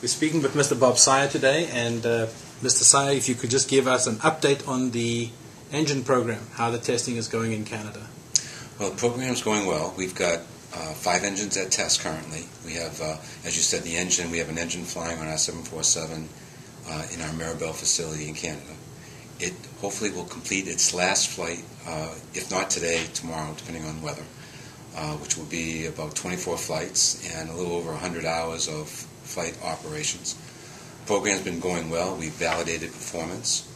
We're speaking with Mr. Bob Saia today, and Mr. Saia, if you could just give us an update on the engine program, how the testing is going in Canada. Well, the program's going well. We've got 5 engines at test currently. We have, as you said, the engine. We have an engine flying on our 747 in our Mirabel facility in Canada. It hopefully will complete its last flight, if not today, tomorrow, depending on weather, which will be about 24 flights and a little over 100 hours of flight operations. The program's been going well. We've validated performance,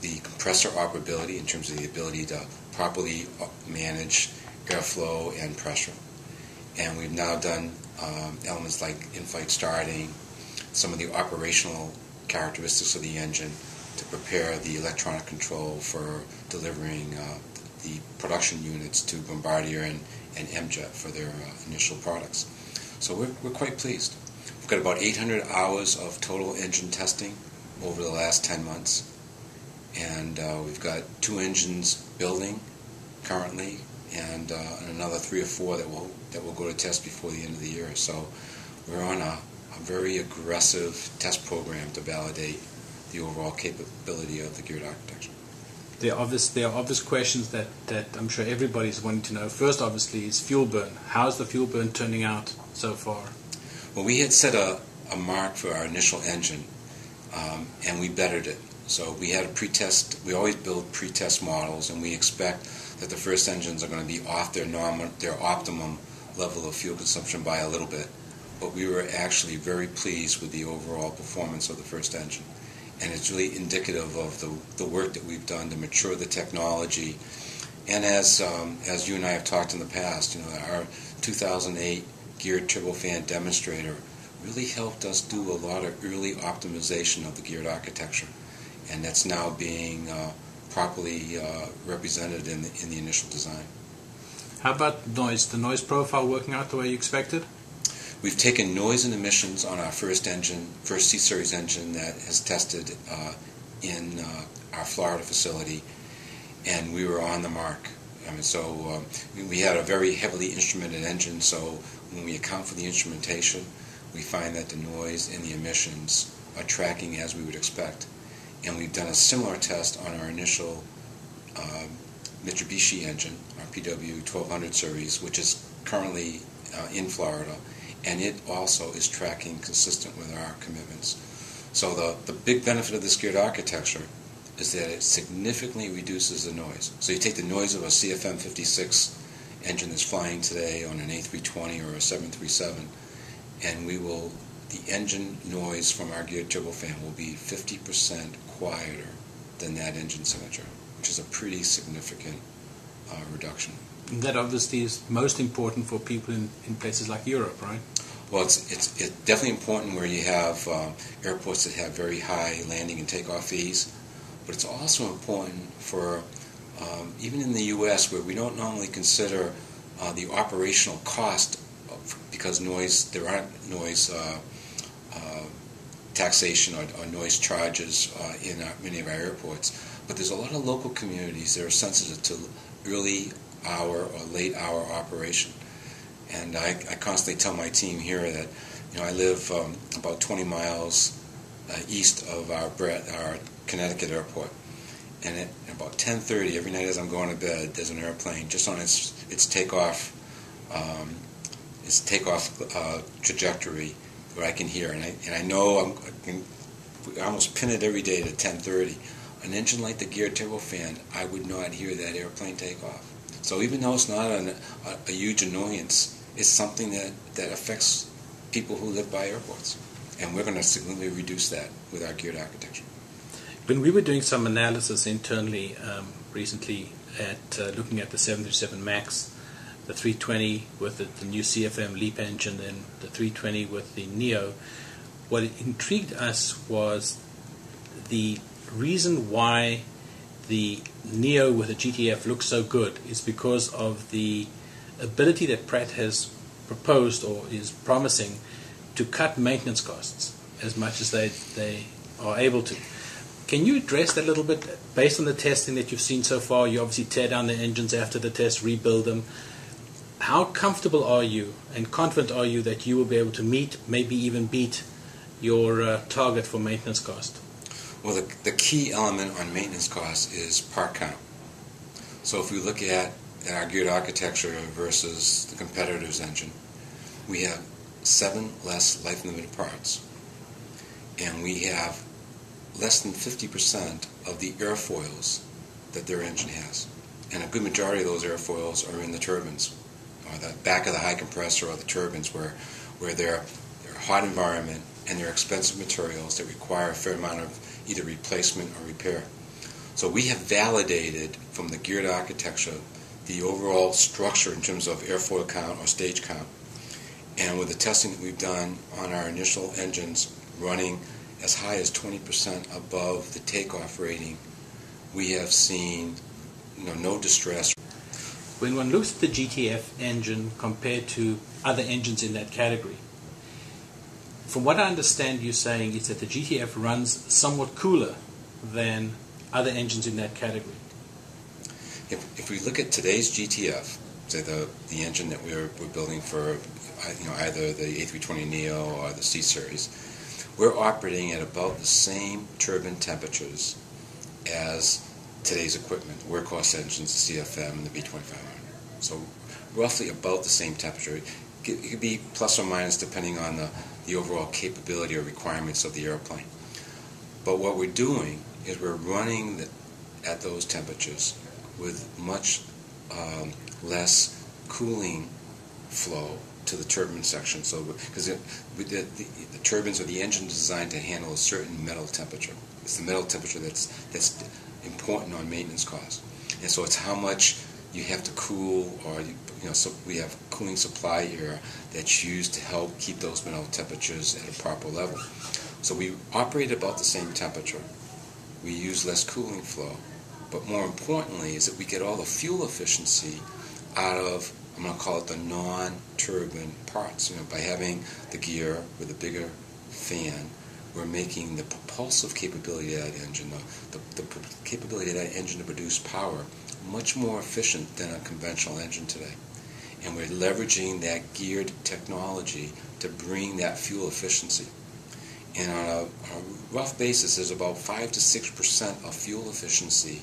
the compressor operability in terms of the ability to properly manage airflow and pressure. And we've now done elements like in-flight starting, some of the operational characteristics of the engine to prepare the electronic control for delivering the production units to Bombardier and MJet for their initial products. So we're quite pleased. We've got about 800 hours of total engine testing over the last 10 months. And we've got 2 engines building currently, and another 3 or 4 that will go to test before the end of the year. So we're on a very aggressive test program to validate the overall capability of the geared architecture. There are obvious questions that I'm sure everybody's wanting to know. First, obviously, is fuel burn. How's the fuel burn turning out so far? Well, we had set a mark for our initial engine, and we bettered it. So we had a pre-test. We always build pre-test models, and we expect that the first engines are going to be off their optimum level of fuel consumption by a little bit. But we were actually very pleased with the overall performance of the first engine. And it's really indicative of the work that we've done to mature the technology. And as you and I have talked in the past, our 2008 geared turbofan demonstrator really helped us do a lot of early optimization of the geared architecture. And that's now being properly represented in the initial design. How about noise? The noise profile working out the way you expected? We've taken noise and emissions on our first C-Series engine that has tested in our Florida facility, and we were on the mark. We had a very heavily instrumented engine, so when we account for the instrumentation, we find that the noise and the emissions are tracking as we would expect. And we've done a similar test on our initial Mitsubishi engine, our PW 1200 series, which is currently in Florida, and it also is tracking consistent with our commitments. So the big benefit of this geared architecture is that it significantly reduces the noise. So you take the noise of a CFM56 engine that's flying today on an A320 or a 737, and the engine noise from our geared turbofan will be 50% quieter than that engine signature, which is a pretty significant reduction. That obviously is most important for people in places like Europe, right? Well, it's definitely important where you have airports that have very high landing and takeoff fees, but it's also important for even in the U.S. where we don't normally consider the operational cost because there aren't noise taxation or noise charges in many of our airports, but there's a lot of local communities that are sensitive to early hour or late hour operation. And I constantly tell my team here that I live about 20 miles east of our Connecticut airport, and at about 10:30 every night as I'm going to bed, there's an airplane just on its takeoff trajectory where I can hear, and I know I almost pin it every day to 10:30. An engine like the geared turbofan, I would not hear that airplane take off. So even though it's not a huge annoyance, it's something that affects people who live by airports. And we're going to significantly reduce that with our geared architecture. When we were doing some analysis internally recently at looking at the 737 MAX, the 320 with the new CFM LEAP engine and the 320 with the Neo, what intrigued us was the reason why the Neo with the GTF looks so good is because of the ability that Pratt has proposed or is promising to cut maintenance costs as much as they are able to. Can you address that a little bit based on the testing that you've seen so far? You obviously tear down the engines after the test, rebuild them. How comfortable are you and confident are you that you will be able to meet, maybe even beat your target for maintenance cost? Well, the key element on maintenance cost is part count. So if we look at our geared architecture versus the competitor's engine, we have 7 less life-limited parts, and we have less than 50% of the airfoils that their engine has. And a good majority of those airfoils are in the turbines, or the back of the high compressor or the turbines, where they're hot environment and they're expensive materials that require a fair amount of either replacement or repair. So we have validated from the geared architecture the overall structure in terms of airfoil count or stage count. And with the testing that we've done on our initial engines running as high as 20% above the takeoff rating, we have seen no distress. When one looks at the GTF engine compared to other engines in that category, from what I understand you saying is that the GTF runs somewhat cooler than other engines in that category. If we look at today's GTF, say the engine that we're building for either the A320neo or the C Series, we're operating at about the same turbine temperatures as today's equipment, workhorse engines, the CFM and the V2500. So roughly about the same temperature. It could be plus or minus depending on the overall capability or requirements of the airplane. But what we're doing is we're running at those temperatures with much less cooling flow to the turbine section. So because the turbines or the engine is designed to handle a certain metal temperature. It's the metal temperature that's important on maintenance costs. And so it's how much you have to cool, or so we have cooling supply air that's used to help keep those metal temperatures at a proper level. So we operate about the same temperature. We use less cooling flow, but more importantly is that we get all the fuel efficiency out of, I'm going to call it the non-turbine parts. By having the gear with a bigger fan, we're making the propulsive capability of that engine, the capability of that engine to produce power, much more efficient than a conventional engine today. And we're leveraging that geared technology to bring that fuel efficiency. And on a rough basis, there's about 5 to 6% of fuel efficiency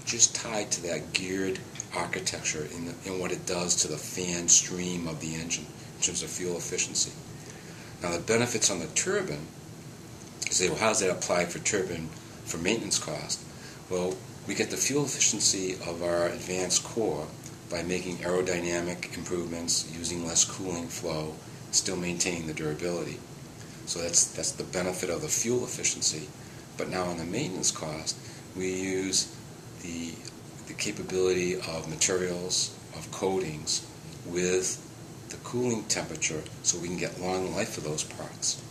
just tied to that geared architecture in what it does to the fan stream of the engine in terms of fuel efficiency. Now the benefits on the turbine, you say, well, how does that apply for turbine for maintenance cost? Well, we get the fuel efficiency of our advanced core by making aerodynamic improvements, using less cooling flow, still maintaining the durability. So that's the benefit of the fuel efficiency. But now on the maintenance cost, we use the capability of materials, of coatings, with the cooling temperature so we can get long life of those parts.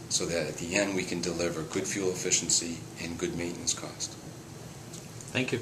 So that at the end we can deliver good fuel efficiency and good maintenance cost. Thank you.